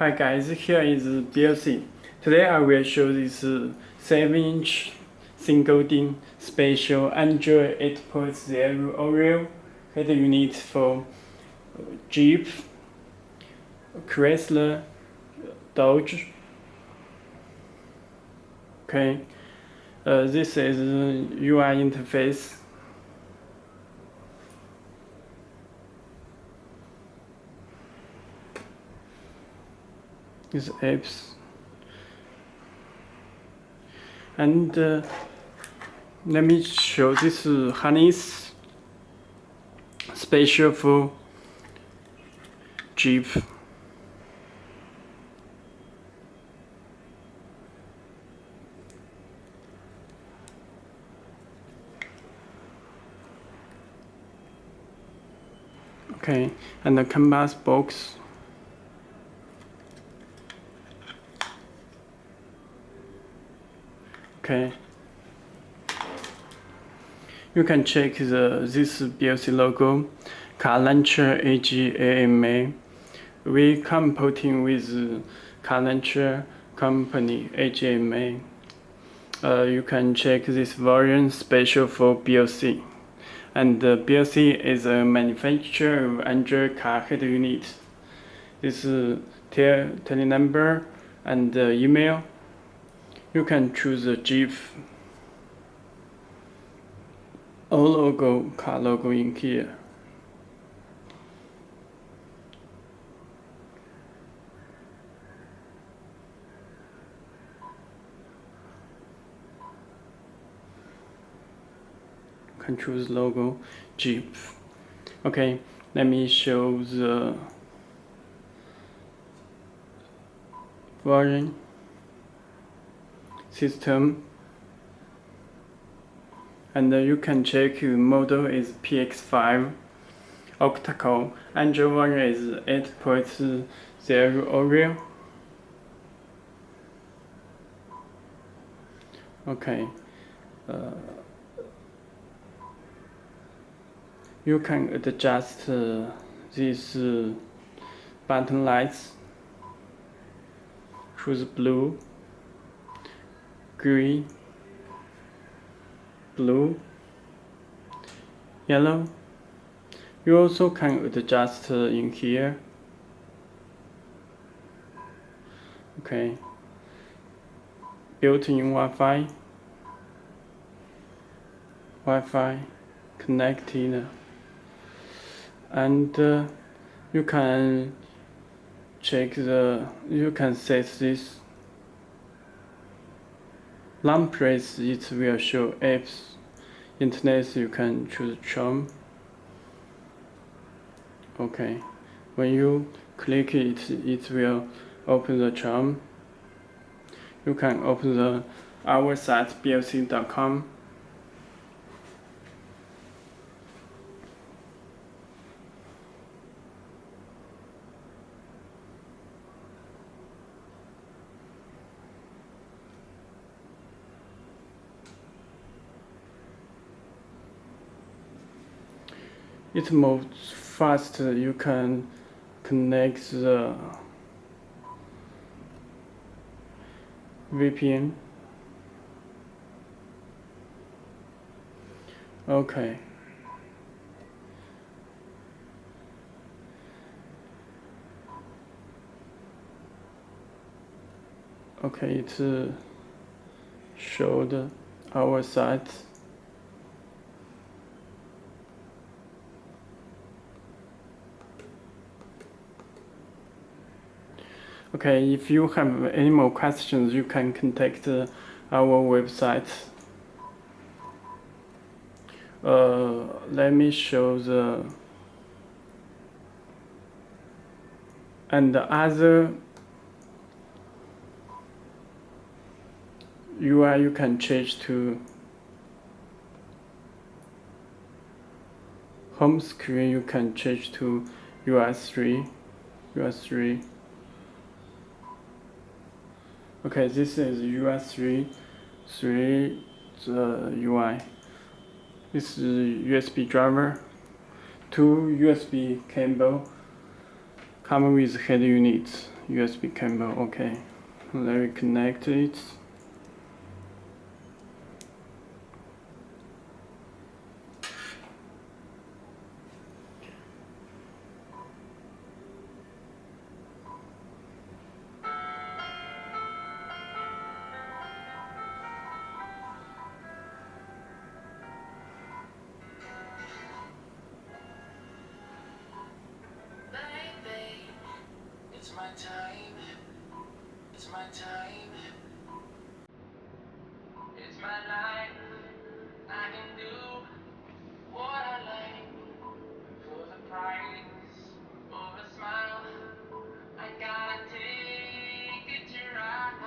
Hi guys, here is Belsee. Today I will show this 7-inch single DIN special Android 8.0 Oreo head unit for Jeep, Chrysler, Dodge. Okay, this is UI interface. These apps, and let me show this harness special for Jeep. Okay, and the canvas box. Okay, you can check this Belsee logo, car launcher AGAMA. We competing with car launcher company AGMA. You can check this version special for Belsee. And Belsee is a manufacturer of Android car head unit. This tele number and email. You can choose a Jeep or logo, car logo in here. You can choose logo Jeep. Okay, let me show the version. System, and you can check the model is PX5 octa-core. Android version is 8.0 Oreo. Okay, you can adjust these button lights. Choose blue, green, blue, yellow. You also can adjust in here. Okay, built-in Wi-Fi connected, and you can check you can set this lamp race. It will show apps. Internet, you can choose charm. Okay, when you click it, it will open the charm. You can open our site belsee.com. It moves fast. You can connect the VPN. Okay. Okay, it showed our site. Okay, if you have any more questions, you can contact our website. Let me show and the other UI you can change to home screen. You can change to US3. Okay, this is US3, the UI. This is USB driver, 2 USB cable, Come with head unit, USB cable. Okay, let me connect it. It's my time. It's my time. It's my life. I can do what I like for the price of a smile. I gotta take it to ride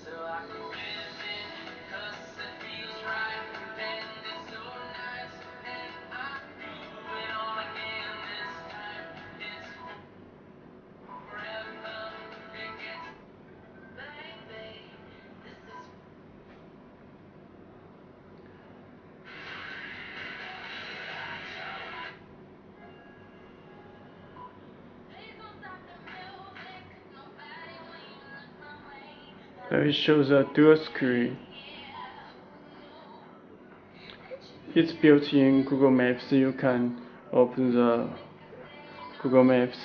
so I can live it 'cause it feels right and it's so nice and I do it all again this time. It's forever. It gets baby. This is It shows a dual screen. It's built in Google Maps. You can open the Google Maps.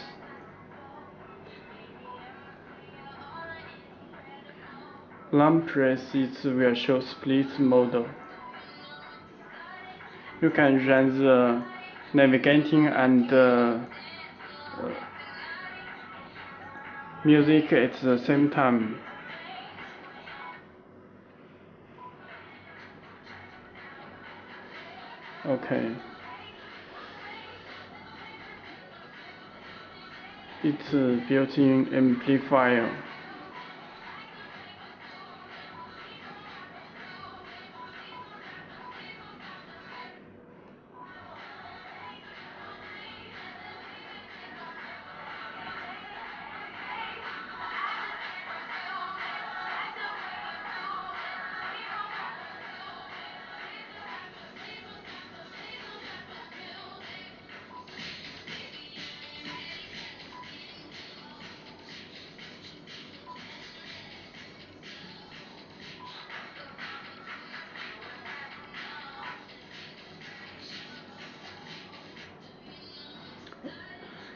Long press it will show split model. You can run the navigating and music at the same time. Okay. It's a built-in amplifier.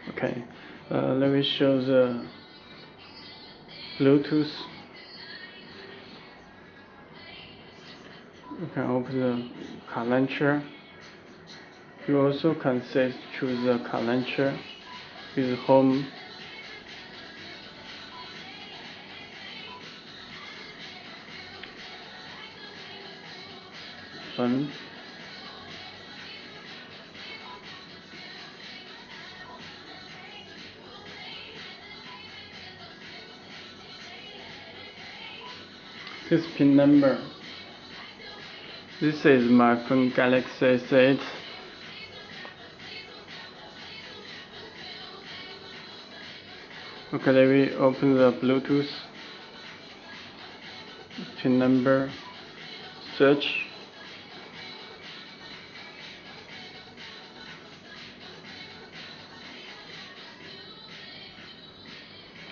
Okay, let me show the Bluetooth. You can open the car launcher. You also can set to the car launcher with home. Button. This pin number. This is my phone Galaxy S8. Okay, let me open the Bluetooth. Pin number. Search.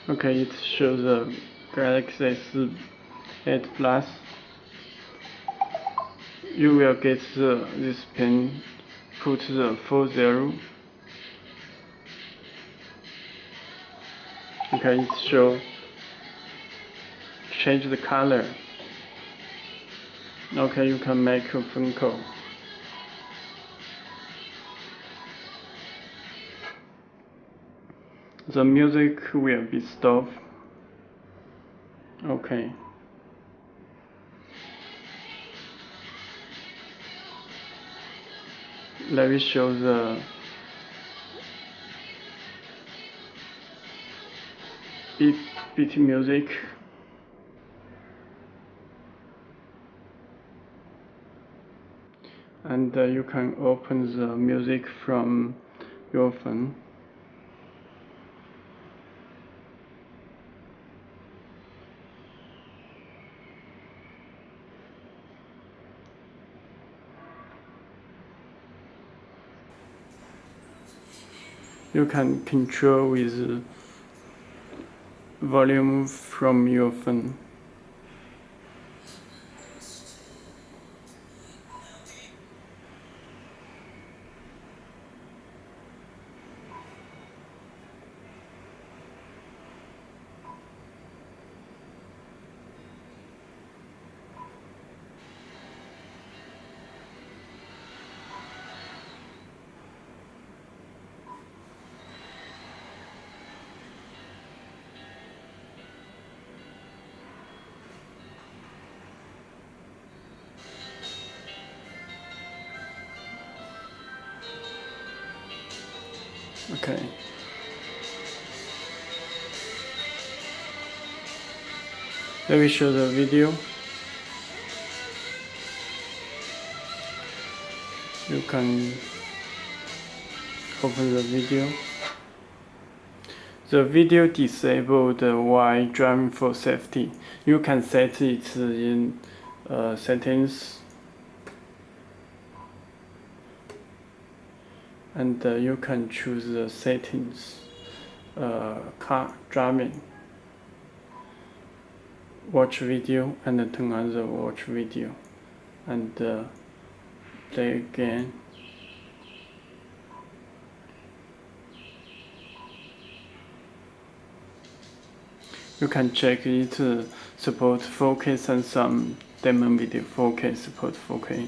Okay, it shows the Galaxy S8 Plus. You will get this pin, put the 40. Okay, it show change the color. Okay, you can make a phone call. The music will be stopped. Okay. Let me show the beat music. And you can open the music from your phone. You can control with volume from your phone. Okay. Let me show the video. You can open the video. The video disabled while driving for safety. You can set it in settings, and you can choose the settings, car driving, watch video, and turn on the watch video, and play again. You can check it support 4K and some demo video 4K support 4K.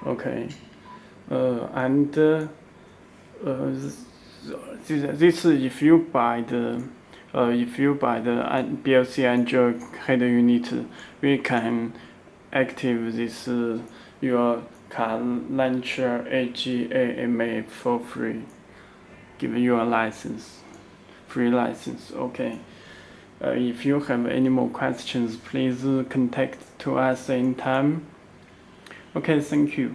Okay, and this if you buy the Belsee Android head unit, we can active this your car launcher AGAMA for free. Give you a license, free license. Okay. If you have any more questions, please contact to us anytime. Okay, thank you.